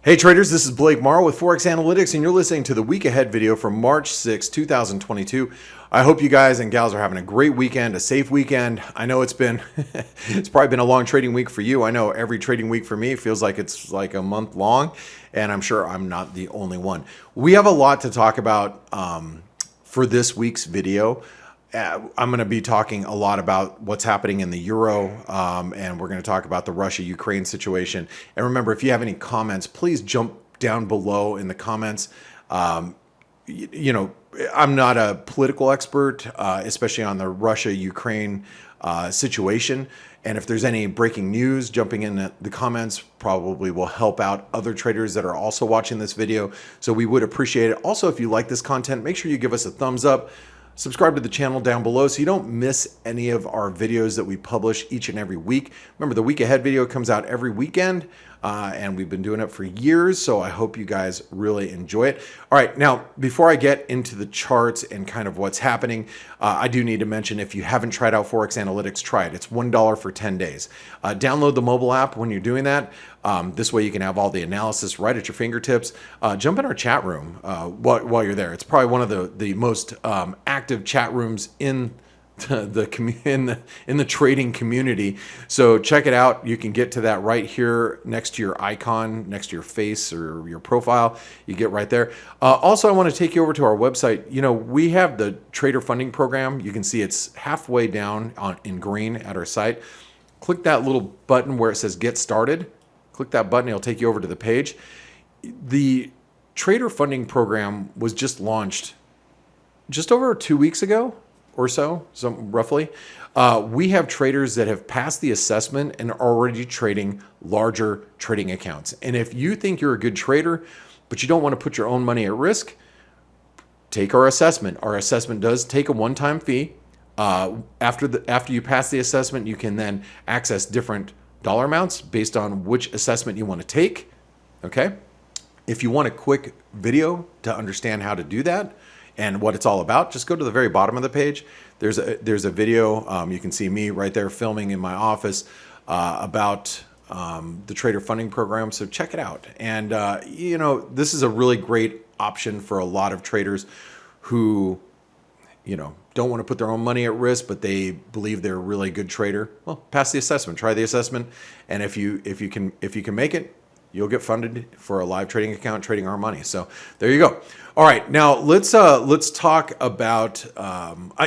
Hey traders, this is Blake Morrow with ForexAnalytix, and you're listening to the week ahead video from March 6, 2022. I hope you guys and gals are having a great weekend, a safe weekend. I know it's probably been a long trading week for you. I know every trading week for me feels like it's like a month long, and I'm sure I'm not the only one. We have a lot to talk about for this week's video. I'm going to be talking a lot about what's happening in the euro, and we're going to talk about the Russia-Ukraine situation. And remember, if you have any comments, please jump down below in the comments. You know, I'm not a political expert, especially on the Russia-Ukraine situation. And if there's any breaking news, jumping in the comments probably will help out other traders that are also watching this video. So we would appreciate it. Also, if you like this content, make sure you give us a thumbs up. Subscribe to the channel down below so you don't miss any of our videos that we publish each and every week. Remember, the week ahead video comes out every weekend, and we've been doing it for years, so I hope you guys really enjoy it. All right, now, before I get into the charts and kind of what's happening, I do need to mention, if you haven't tried out ForexAnalytix, try it. It's $1 for 10 days. Download the mobile app when you're doing that. This way you can have all the analysis right at your fingertips. Jump in our chat room while you're there. It's probably one of the most active chat rooms in the trading community. So check it out. You can get to that right here next to your icon, next to your face or your profile. You get right there. Also, I want to take you over to our website. You know, we have the trader funding program. You can see it's halfway down in green at our site. Click that little button where it says Get Started. Click that button, it'll take you over to the page. The trader funding program was just launched just over 2 weeks ago or so roughly. We have traders that have passed the assessment and are already trading larger trading accounts. And if you think you're a good trader, but you don't want to put your own money at risk, take our assessment. Our assessment does take a one-time fee. After you pass the assessment, you can then access different dollar amounts based on which assessment you want to take. Okay. If you want a quick video to understand how to do that and what it's all about, just go to the very bottom of the page. There's a video. You can see me right there filming in my office about the trader funding program. So check it out. And you know, this is a really great option for a lot of traders who, you know, don't want to put their own money at risk, but they believe they're a really good trader. Well, pass the assessment, try the assessment, and if you can make it, you'll get funded for a live trading account trading our money. So there you go. All right, now let's talk about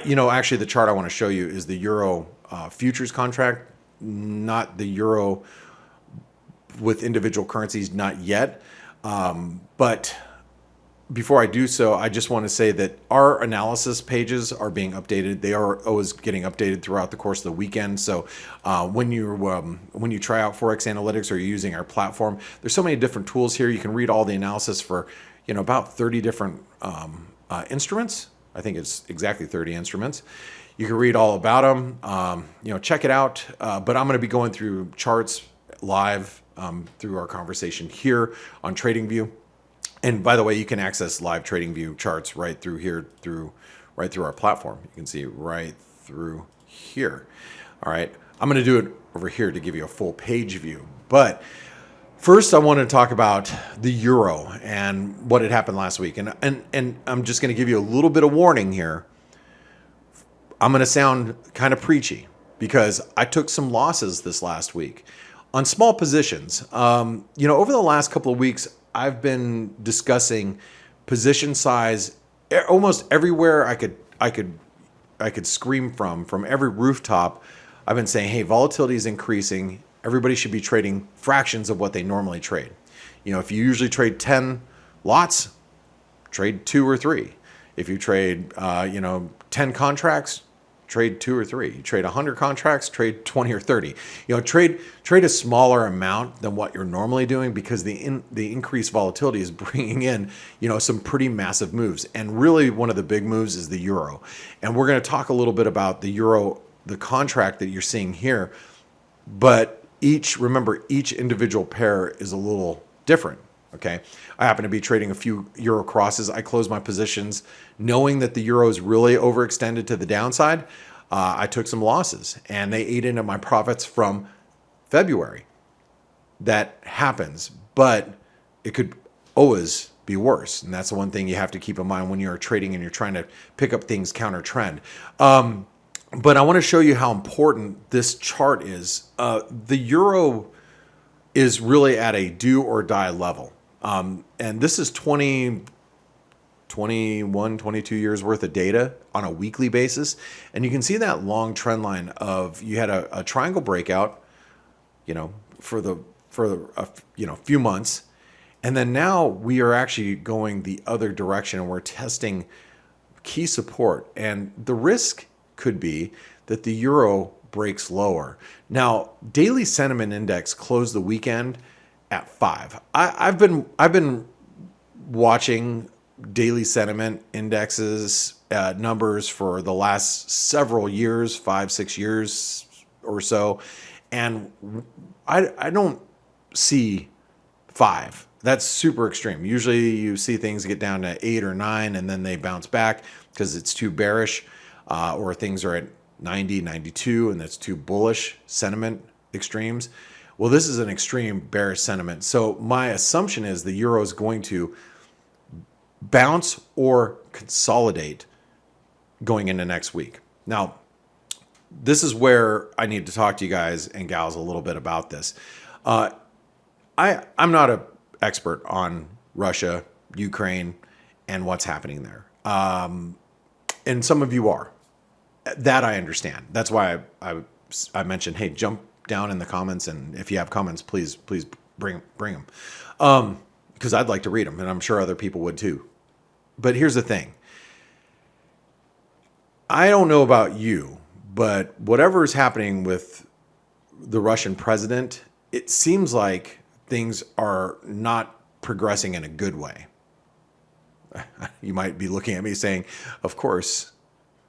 you know, actually the chart I want to show you is the euro futures contract, not the euro with individual currencies, not yet, but before I do so, I just want to say that our analysis pages are being updated. They are always getting updated throughout the course of the weekend. So when you try out ForexAnalytix or you're using our platform, there's so many different tools here. You can read all the analysis for, you know, about 30 different instruments. I think it's exactly 30 instruments. You can read all about them. You know, check it out. But I'm going to be going through charts live through our conversation here on TradingView. And by the way, you can access live TradingView charts right through here, right through our platform. You can see right through here. All right, I'm going to do it over here to give you a full page view. But first, I want to talk about the euro and what had happened last week. And I'm just going to give you a little bit of warning here. I'm going to sound kind of preachy because I took some losses this last week on small positions. You know, over the last couple of weeks, I've been discussing position size almost everywhere I could scream from every rooftop. I've been saying, hey, volatility is increasing. Everybody should be trading fractions of what they normally trade. You know, if you usually trade 10 lots, trade 2 or 3. If you trade, you know, 10 contracts, trade 2 or 3. You trade 100 contracts, trade 20 or 30. You know, trade a smaller amount than what you're normally doing because the increased volatility is bringing in, you know, some pretty massive moves. And really one of the big moves is the euro. And we're going to talk a little bit about the euro, the contract that you're seeing here. But remember, each individual pair is a little different. Okay, I happen to be trading a few euro crosses. I closed my positions knowing that the euro is really overextended to the downside. I took some losses and they ate into my profits from February. That happens, but it could always be worse. And that's the one thing you have to keep in mind when you're trading and you're trying to pick up things counter trend. But I want to show you how important this chart is. The euro is really at a do or die level. And this is 21, 22 years worth of data on a weekly basis. And you can see that long trend line of you had a triangle breakout, for few months. And then now we are actually going the other direction and we're testing key support. And the risk could be that the euro breaks lower. Now, daily sentiment index closed the weekend at 5. I've been watching daily sentiment indexes numbers for the last several years, 5-6 years or so, and I don't see 5. That's super extreme. Usually you see things get down to 8 or 9 and then they bounce back because it's too bearish, or things are at 90, 92 and that's too bullish sentiment extremes. Well, this is an extreme bearish sentiment. So my assumption is the euro is going to bounce or consolidate going into next week. Now, this is where I need to talk to you guys and gals a little bit about this. I'm not an expert on Russia, Ukraine, and what's happening there. And some of you are. That I understand. That's why I mentioned, hey, jump down in the comments, and if you have comments, please bring them. Because I'd like to read them, and I'm sure other people would too. But here's the thing. I don't know about you, but whatever is happening with the Russian president, it seems like things are not progressing in a good way. You might be looking at me saying, of course,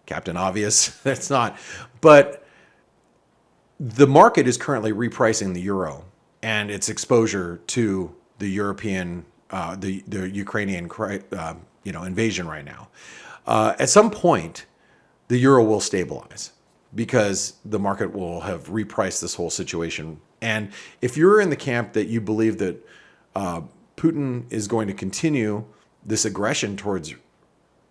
Captain Obvious. That's not. But the market is currently repricing the euro and its exposure to the European, the Ukrainian, invasion right now. At some point, the euro will stabilize because the market will have repriced this whole situation. And if you're in the camp that you believe that Putin is going to continue this aggression towards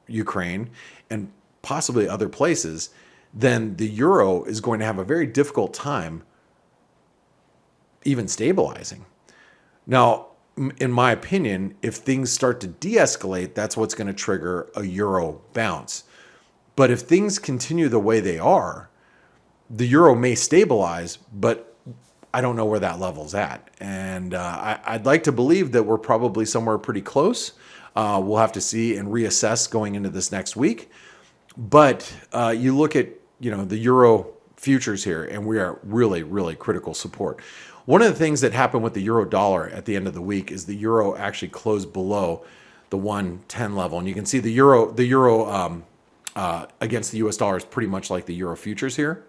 Ukraine and possibly other places, then the euro is going to have a very difficult time even stabilizing. Now, in my opinion, if things start to de-escalate, that's what's going to trigger a euro bounce. But if things continue the way they are, the euro may stabilize, but I don't know where that level's at. And I'd like to believe that we're probably somewhere pretty close. We'll have to see and reassess going into this next week. But you look at the euro futures here, and we are really, really critical support. One of the things that happened with the euro dollar at the end of the week is the euro actually closed below the 110 level, and you can see the euro against the US dollar is pretty much like the euro futures here,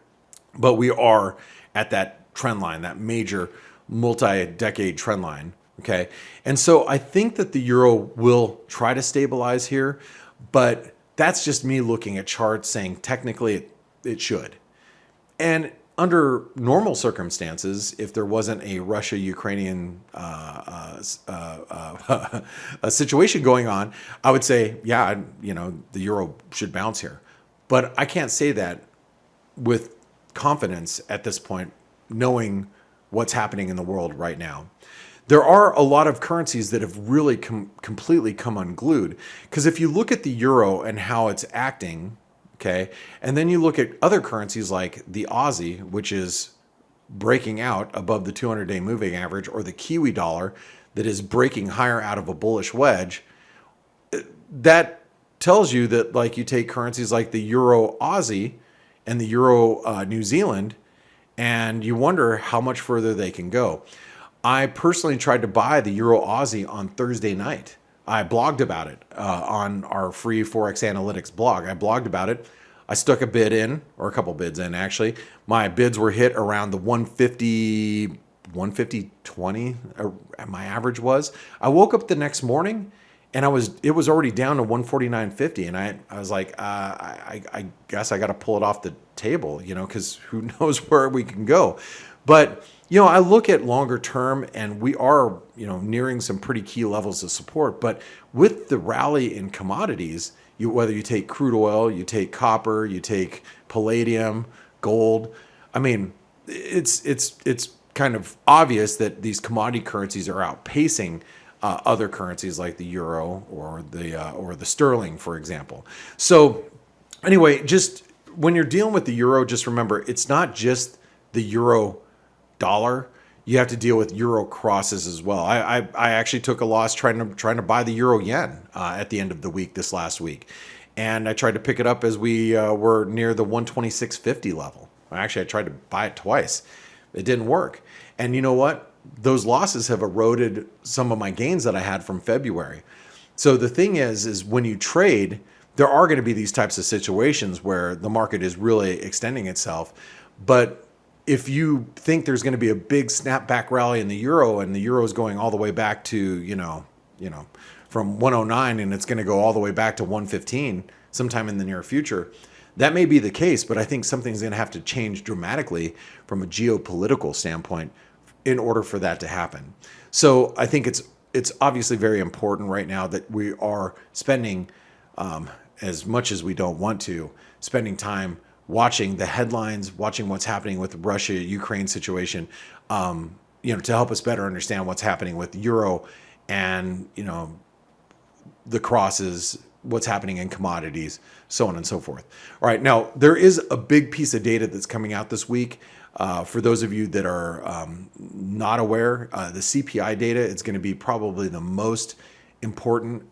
but we are at that trend line, that major multi-decade trend line. Okay, and so I think that the euro will try to stabilize here, but that's just me looking at charts saying technically it should. And under normal circumstances, if there wasn't a Russia-Ukrainian a situation going on, I would say, yeah, the euro should bounce here. But I can't say that with confidence at this point, knowing what's happening in the world right now. There are a lot of currencies that have really completely come unglued. Because if you look at the euro and how it's acting, okay, and then you look at other currencies like the Aussie, which is breaking out above the 200-day moving average, or the Kiwi dollar that is breaking higher out of a bullish wedge, that tells you that, like, you take currencies like the euro Aussie and the euro New Zealand, and you wonder how much further they can go. I personally tried to buy the euro Aussie on Thursday night. I blogged about it on our free ForexAnalytix blog. I blogged about it. I stuck a bid in, or a couple bids in actually. My bids were hit around the 150.20, my average was. I woke up the next morning and it was already down to 149.50, and I was like, I guess I got to pull it off the table, because who knows where we can go. But I look at longer term, and we are nearing some pretty key levels of support. But with the rally in commodities, whether you take crude oil, you take copper, you take palladium, gold, I mean, it's kind of obvious that these commodity currencies are outpacing other currencies like the euro or the sterling, for example. So anyway, just when you're dealing with the euro, just remember it's not just the euro dollar. You have to deal with euro crosses as well. I actually took a loss trying to buy the euro yen at the end of the week this last week, and I tried to pick it up as we were near the 126.50 level. Actually, I tried to buy it twice. It didn't work. And you know what? Those losses have eroded some of my gains that I had from February. So the thing is when you trade, there are going to be these types of situations where the market is really extending itself. But if you think there's going to be a big snapback rally in the euro, and the euro is going all the way back to, from 109, and it's going to go all the way back to 115 sometime in the near future, that may be the case, but I think something's going to have to change dramatically from a geopolitical standpoint in order for that to happen. So I think it's obviously very important right now that we are spending, as much as we don't want to, spending time watching the headlines, watching what's happening with the Russia-Ukraine situation, to help us better understand what's happening with the euro and, the crosses, what's happening in commodities, so on and so forth. All right, now there is a big piece of data that's coming out this week. For those of you that are not aware, the CPI data is going to be probably the most important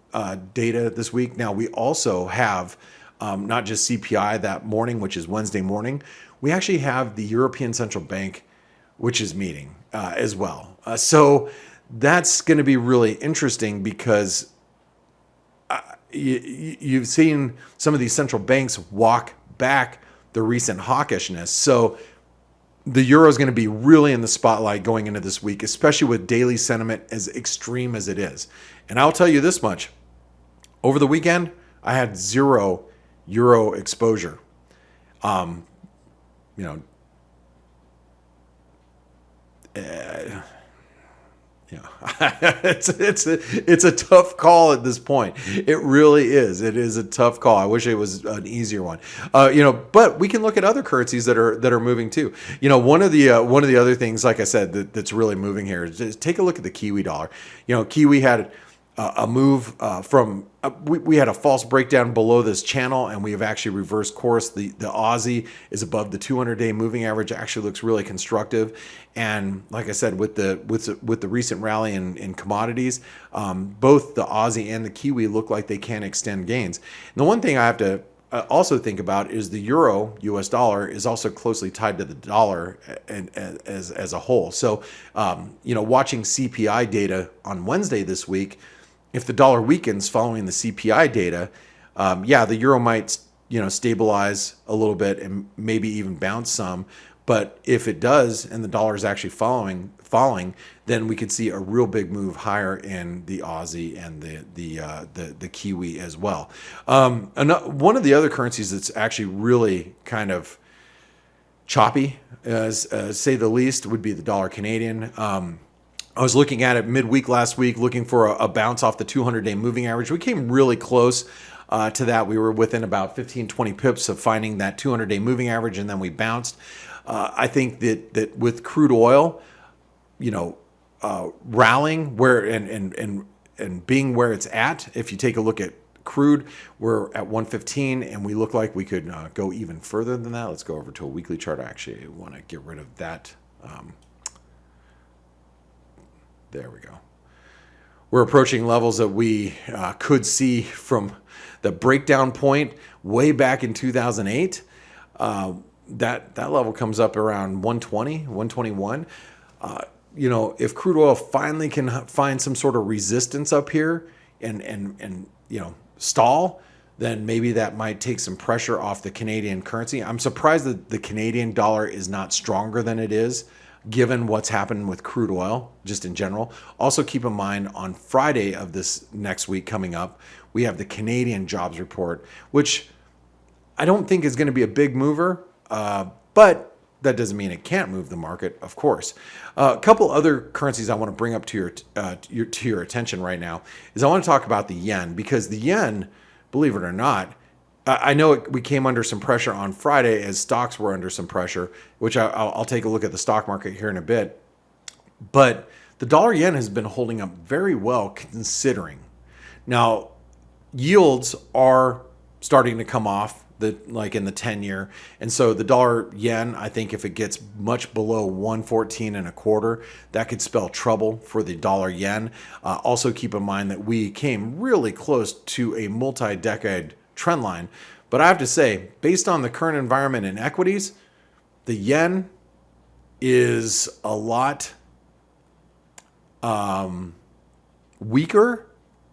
data this week. Now, we also have not just CPI that morning, which is Wednesday morning. We actually have the European Central Bank, which is meeting as well. So that's going to be really interesting because you've seen some of these central banks walk back the recent hawkishness. So the euro is going to be really in the spotlight going into this week, especially with daily sentiment as extreme as it is. And I'll tell you this much. Over the weekend, I had 0 euro exposure. It's a tough call at this point. It really is. It is a tough call. I wish it was an easier one. But we can look at other currencies that are moving too. One of the other things, like I said, that's really moving here is just take a look at the Kiwi dollar. Kiwi had a move from we had a false breakdown below this channel, and we have actually reversed course. The Aussie is above the 200-day moving average. Actually looks really constructive, and like I said, with the recent rally in commodities, both the Aussie and the Kiwi look like they can extend gains. And the one thing I have to also think about is the euro, US dollar, is also closely tied to the dollar as a whole. So, watching CPI data on Wednesday this week, if the dollar weakens following the CPI data, the euro might, stabilize a little bit and maybe even bounce some. But if it does, and the dollar is actually falling, then we could see a real big move higher in the Aussie and the Kiwi as well. One of the other currencies that's actually really kind of choppy, say the least, would be the dollar Canadian. I was looking at it midweek last week, looking for a bounce off the 200-day moving average. We came really close to that. We were within about 15, 20 pips of finding that 200-day moving average, and then we bounced. I think that with crude oil, rallying where and being where it's at, if you take a look at crude, we're at 115, and we look like we could go even further than that. Let's go over to a weekly chart. I actually want to get rid of that. There we go. We're approaching levels that we could see from the breakdown point way back in 2008. That level comes up around 120, 121. If crude oil finally can find some sort of resistance up here and stall, then maybe that might take some pressure off the Canadian currency. I'm surprised that the Canadian dollar is not stronger than it is. given what's happened with crude oil, just in general. Also keep in mind on Friday of this next week coming up, we have the Canadian jobs report, which I don't think is going to be a big mover, but that doesn't mean it can't move the market, of course. A couple other currencies I want to bring up to your attention right now is I want to talk about the yen, because the yen, believe it or not, I know we came under some pressure on Friday as stocks were under some pressure, which I'll take a look at the stock market here in a bit. But the dollar yen has been holding up very well considering. Now, yields are starting to come off, like in the 10-year. And so the dollar yen, I think if it gets much below 114.25, that could spell trouble for the dollar yen. Also keep in mind that we came really close to a multi-decade trend line. But I have to say, based on the current environment in equities, the yen is a lot weaker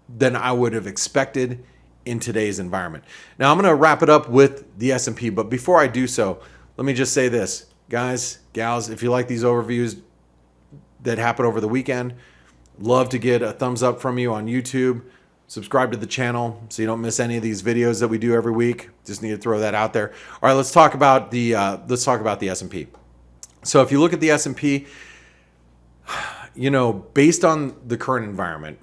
than I would have expected in today's environment. Now I'm going to wrap it up with the S&P, but before I do so, let me just say this, guys, gals, if you like these overviews that happen over the weekend, love to get a thumbs up from you on YouTube. Subscribe to the channel so you don't miss any of these videos that we do every week. Just need to throw that out there. All right, let's talk about the S&P. So if you look at the S&P, you know, based on the current environment,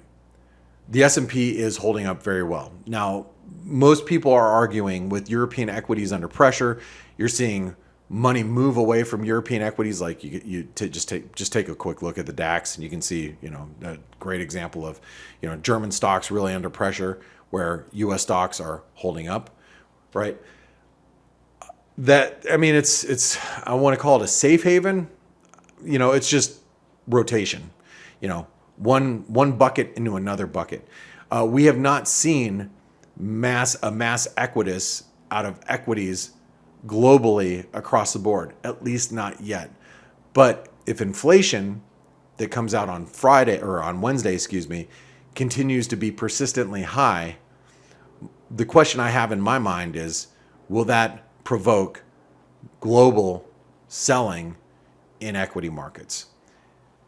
the S&P is holding up very well. Now, most people are arguing with European equities under pressure. You're seeing money move away from European equities. Like just take a quick look at the DAX, and you can see, you know, a great example of, you know, German stocks really under pressure, where U.S. stocks are holding up, right? That, I mean, it's I want to call it a safe haven. You know, it's just rotation. You know, one bucket into another bucket. We have not seen a mass exodus out of equities globally across the board, at least not yet. But if inflation that comes out on Friday or on Wednesday, continues to be persistently high, the question I have in my mind is, will that provoke global selling in equity markets?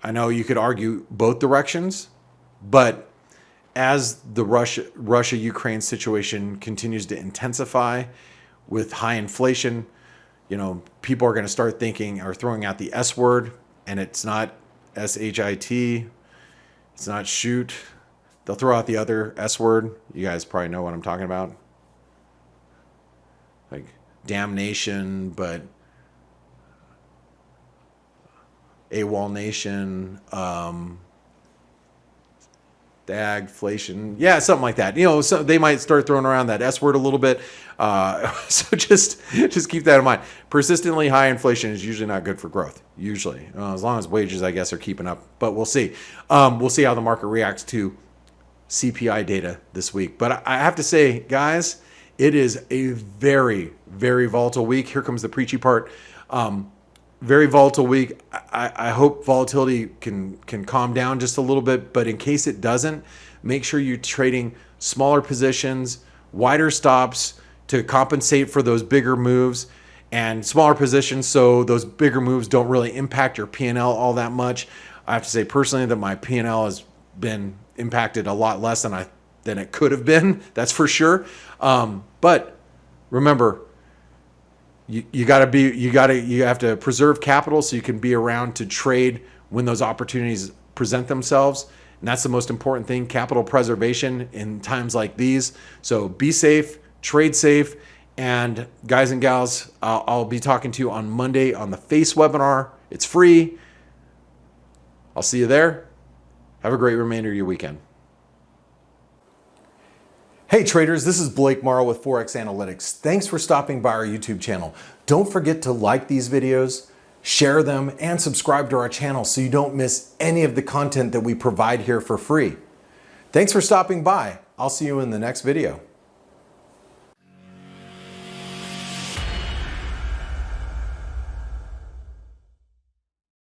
I know you could argue both directions, but as the Russia-Ukraine situation continues to intensify with high inflation, you know, people are going to start thinking or throwing out the S word, and it's not S-H-I-T, it's not shoot. They'll throw out the other S word. You guys probably know what I'm talking about. Like damnation, but AWOL nation, stagflation, yeah, something like that. You know, so they might start throwing around that S word a little bit. So just keep that in mind. Persistently high inflation is usually not good for growth. Usually, as long as wages, I guess, are keeping up. But we'll see. We'll see how the market reacts to CPI data this week. But I have to say, guys, it is a very, very volatile week. Here comes the preachy part. Very volatile week. I hope volatility can calm down just a little bit, but in case it doesn't, make sure you're trading smaller positions, wider stops to compensate for those bigger moves, and smaller positions so those bigger moves don't really impact your P&L all that much. I have to say personally that my P&L has been impacted a lot less than it could have been. That's for sure. But remember, you have to preserve capital so you can be around to trade when those opportunities present themselves. And that's the most important thing, capital preservation in times like these. So be safe, trade safe. And guys and gals, I'll be talking to you on Monday on the F.A.C.E webinar. It's free. I'll see you there. Have a great remainder of your weekend. Hey traders, this is Blake Morrow with ForexAnalytix. Thanks for stopping by our YouTube channel. Don't forget to like these videos, share them, and subscribe to our channel so you don't miss any of the content that we provide here for free. Thanks for stopping by. I'll see you in the next video.